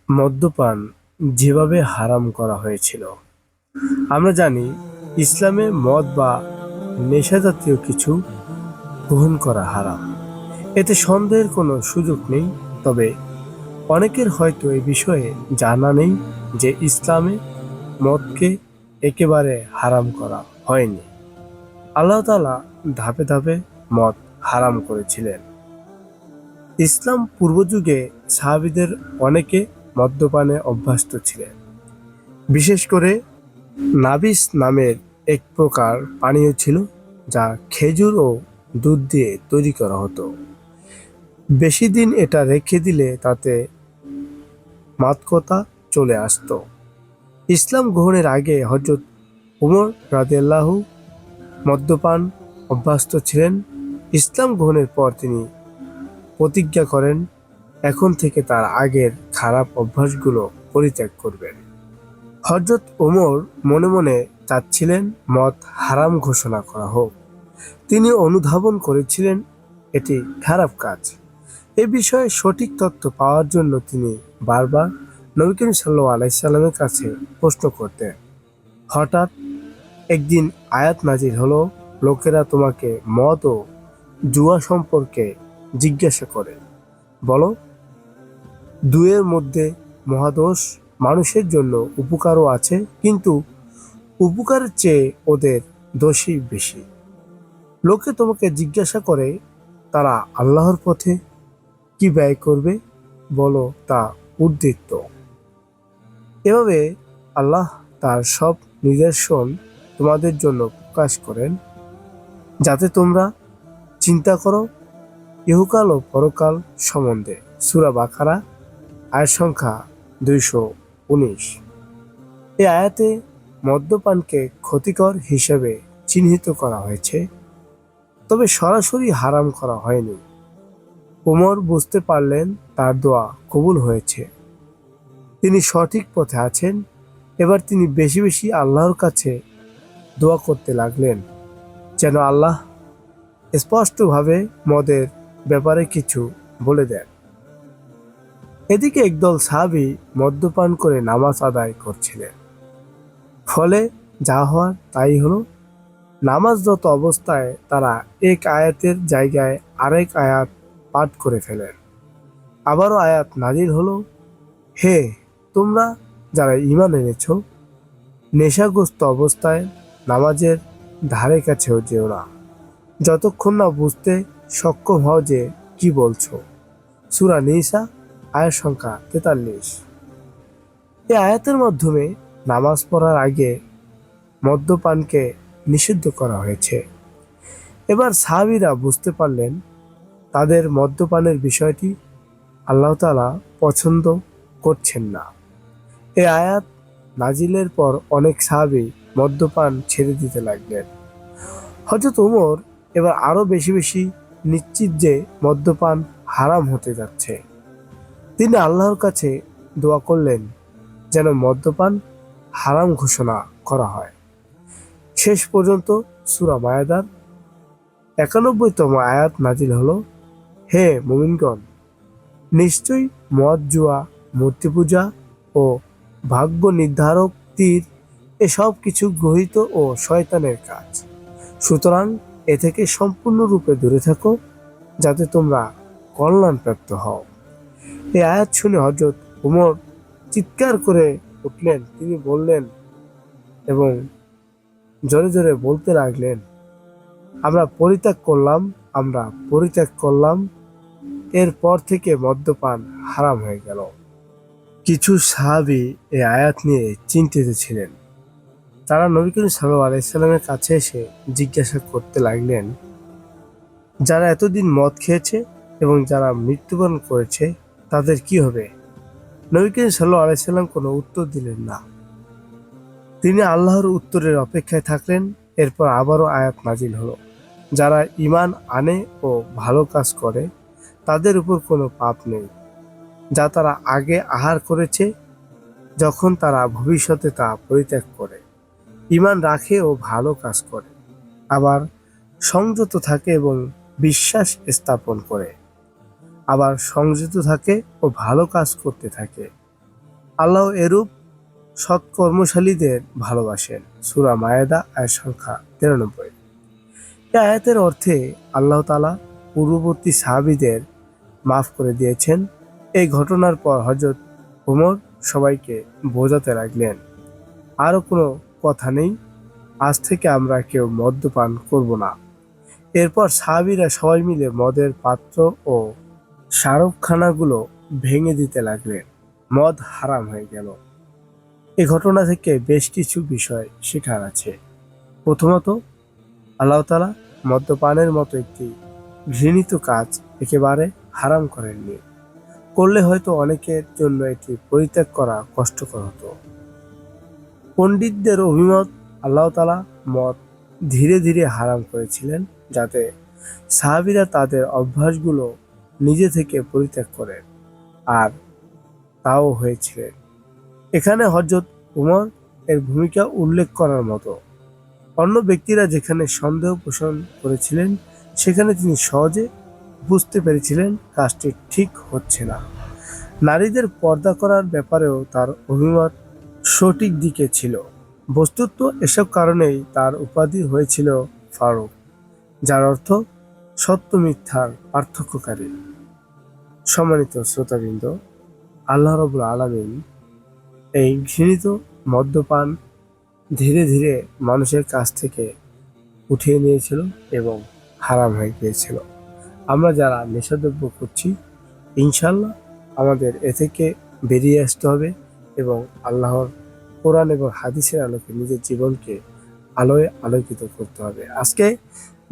মদ্যপান যেভাবে হারাম করা হয়েছিল। আমরা জানি ইসলামে মদ বা নেশাজাতীয় কিছু গ্রহণ করা হারাম। এতে সন্দেহের কোনো সুযোগ নেই। তবে অনেকের হয়তো এ বিষয়ে জানা নেই যে ইসলামে মদকে একেবারে হারাম করা হয়নি। আল্লাহ তাআলা ধাপে ধাপে মদ হারাম করেছিলেন। ইসলাম পূর্বযুগে সাহাবীদের অনেকে মদ্যপানে অভ্যস্ত ছিলেন। বিশেষ করে নাবিস নামের এক প্রকার পানীয় ছিল, যা খেজুর ও দুধ দিয়ে তৈরি করা হতো। বেশি দিন এটা রেখে দিলে তাতে মাদকতা চলে আসতো। ইসলাম গ্রহণের আগে হযরত উমর রাদিয়াল্লাহু মদ্যপান অভ্যস্ত ছিলেন। ইসলাম গ্রহণের পর তিনি প্রতিজ্ঞা করেন এখন থেকে তার আগের খারাপ অভ্যাসগুলো পরিত্যাগ করবেন। হযরত ওমর মনে মনে চাচ্ছিলেন মদ হারাম ঘোষণা করা হোক। তিনি অনুধাবন করেছিলেন এটি খারাপ কাজ। এ বিষয়ে সঠিক তথ্য পাওয়ার জন্য তিনি বারবার নবী করিম সাল্লাল্লাহু আলাইহি সাল্লামের কাছে প্রশ্ন করতেন। হঠাৎ একদিন আয়াত নাজিল হলো, লোকেরা তোমাকে মদ ও জুয়া সম্পর্কে জিজ্ঞাসা করে, বলো দুয়ের মধ্যে মহাদোষ। মানুষের জন্য উপকারও আছে, কিন্তু উপকারের চেয়ে ওদের দোষই বেশি। লোকে তোমাকে জিজ্ঞাসা করে তারা আল্লাহর পথে কি ব্যয় করবে, বলো তা উদ্বৃত্ত। এভাবে আল্লাহ তার সব নিদর্শন তোমাদের জন্য প্রকাশ করেন, যাতে তোমরা চিন্তা করো ইহকাল ও পরকাল সম্বন্ধে। সূরা বাকারা আয়াত সংখ্যা 219। এই আয়াতে মদ্যপানকে ক্ষতিকর হিসেবে চিহ্নিত করা হয়েছে, তবে সরাসরি হারাম করা হয়নি। ওমর বুঝতে পারলেন তার দোয়া কবুল হয়েছে, তিনি সঠিক পথে আছেন। এবার তিনি বেশি বেশি আল্লাহর কাছে দোয়া করতে লাগলেন, যেন আল্লাহ স্পষ্টভাবে মদের ব্যাপারে কিছু বলে দেন। এদিকে একদল সাহাবী মদ্যপান করে নামাজ আদায় করছিলেন। ফলে যা হওয়ার তাই হলো। নামাজরত অবস্থায় তারা এক আয়াতের জায়গায় আরেক আয়াত পাঠ করে ফেলেন। আবারও আয়াত নাজিল হলো, হে তোমরা যারা ঈমান এনেছ, নেশাগ্রস্ত অবস্থায় নামাজের ধারে কাছেও যেও না, যতক্ষণ না বুঝতে সক্ষম হও যে কি বলছো। সূরা নিসা আয়াত সংখ্যা 43। এই আয়াতের মাধ্যমে নামাজ পড়ার আগে মদ্যপানকে নিষিদ্ধ করা হয়েছে। এবার সাহাবীরা বুঝতে পারলেন তাদের মদ্যপানের বিষয়টি আল্লাহ তাআলা পছন্দ করছেন না। এই আয়াত নাজিলের পর অনেক সাহাবী মদ্যপান ছেড়ে দিতে লাগলেন। হযরত ওমর এবার আরো বেশি বেশি নিশ্চিত যে মদ্যপান হারাম হতে যাচ্ছে। তিনি আল্লাহর কাছে দোয়া করলেন যেন মদ্যপান হারাম ঘোষণা করা হয়। শেষ পর্যন্ত সূরা মায়েদার 91তম আয়াত নাজিল হলো, হে মুমিনগণ, নিশ্চয়ই মদ, জুয়া, মূর্তি পূজা ও ভাগ্য নির্ধারক তীর এসব কিছু গ্রহীত ও শয়তানের কাজ। সুতরাং এ থেকে সম্পূর্ণরূপে দূরে থাকো, যাতে তোমরা কল্যাণপ্রাপ্ত হও। এই আয়াত শুনে হযরত ওমর চিৎকার করে উঠলেন। তিনি বললেন এবং জোরে জোরে বলতে লাগলেন, আমরা পরিত্যাগ করলাম, আমরা পরিত্যাগ করলাম। এরপর থেকে মদ্যপান হারাম হয়ে গেল। কিছু সাহাবী এই আয়াত নিয়ে চিন্তিত ছিলেন। তারা নবী করিম সাল্লাল্লাহু আলাইহি সাল্লামের কাছে এসে জিজ্ঞাসা করতে লাগলেন, যারা এতদিন মদ খেয়েছে এবং যারা মৃত্যুবরণ করেছে তাদের কি হবে? নবী করিম সাল্লাল্লাহু আলাইহি সাল্লাম কোনো উত্তর দিলেন না। তিনি আল্লাহর উত্তরের অপেক্ষায় থাকলেন। এরপর আবারও আয়াত নাজিল হলো, যারা ঈমান আনে ও ভালো কাজ করে তাদের উপর কোনো পাপ নেই, যা তারা আগে আহার করেছে, যখন তারা ভবিষ্যতে তা পরিত্যাগ করে, ঈমান রাখে ও ভালো কাজ করে, আবার সংযত থাকে এবং বিশ্বাস স্থাপন করে, আবার সংযত থাকে ও ভালো কাজ করতে থাকে। আল্লাহ এরূপ সৎকর্মশালীদের ভালোবাসেন। সূরা মায়েদা আয়াত সংখ্যা 93। এই আয়াতের অর্থে আল্লাহ তাআলা পূর্ববর্তী সাহাবীদের মাফ করে দিয়েছেন। এই ঘটনার পর হযরত ওমর সবাইকে বোঝাতে লাগলেন, আরো কোনো কথা নেই, আজ থেকে আমরা কেউ মদ্যপান করব না। এরপর সাহাবীরা সবাই মিলে মদের পাত্র ও স্মারকখানাগুলো ভেঙে দিতে লাগলেন। মদ হারাম হয়ে গেল। এই ঘটনা থেকে বেশ কিছু বিষয় শেখার আছে। প্রথমত, আল্লাহ তাআলা মদ্যপানের মতো একটি ঘৃণিত কাজ একেবারে হারাম করেননি। করলে হয়তো অনেকের জন্য এটি পরিত্যাগ করা কষ্টকর হতো। পণ্ডিতদের অভিমত, আল্লাহ তাআলা মদ ধীরে ধীরে হারাম করেছিলেন যাতে সাহাবীরা তাদের অভ্যাসগুলো নিজে থেকে পরিত্যাগ করেন, আর তাও হয়েছিলেন। এখানে হযরত উমর এর ভূমিকা উল্লেখ করার মতো। অন্য ব্যক্তিরা যেখানে সন্দেহ পোষণ করেছিলেন সেখানে তিনি সহজে বুঝতে পেরেছিলেন কাজটি ঠিক হচ্ছে না। নারীদের পর্দা করার ব্যাপারেও তার অভিমত সঠিক দিকে ছিল। বস্তুত এসব কারণেই তার উপাধি হয়েছিল ফারুক, যার অর্থ সত্য মিথ্যার পার্থক্যকারী। সম্মানিত শ্রোতাবৃন্দ, আল্লাহ রাব্বুল আলামিন এই ঘৃণিত মদ্যপান ধীরে ধীরে মানুষের কাছ থেকে উঠিয়ে নিয়েছিল এবং হারাম হয়ে গিয়েছিল। আমরা যারা নেশাদ্রব্য করছি, ইনশাল্লাহ আমাদের এ থেকে বেরিয়ে আসতে হবে এবং আল্লাহর কোরআন এবং হাদিসের আলোকে নিজের জীবনকে আলোয় আলোকিত করতে হবে। আজকে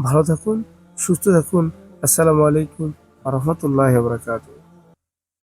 ভালো থাকুন, সুস্থ থাকুন। আসসালামু আলাইকুম ওয়া রাহমাতুল্লাহি ওয়া বারাকাতুহু।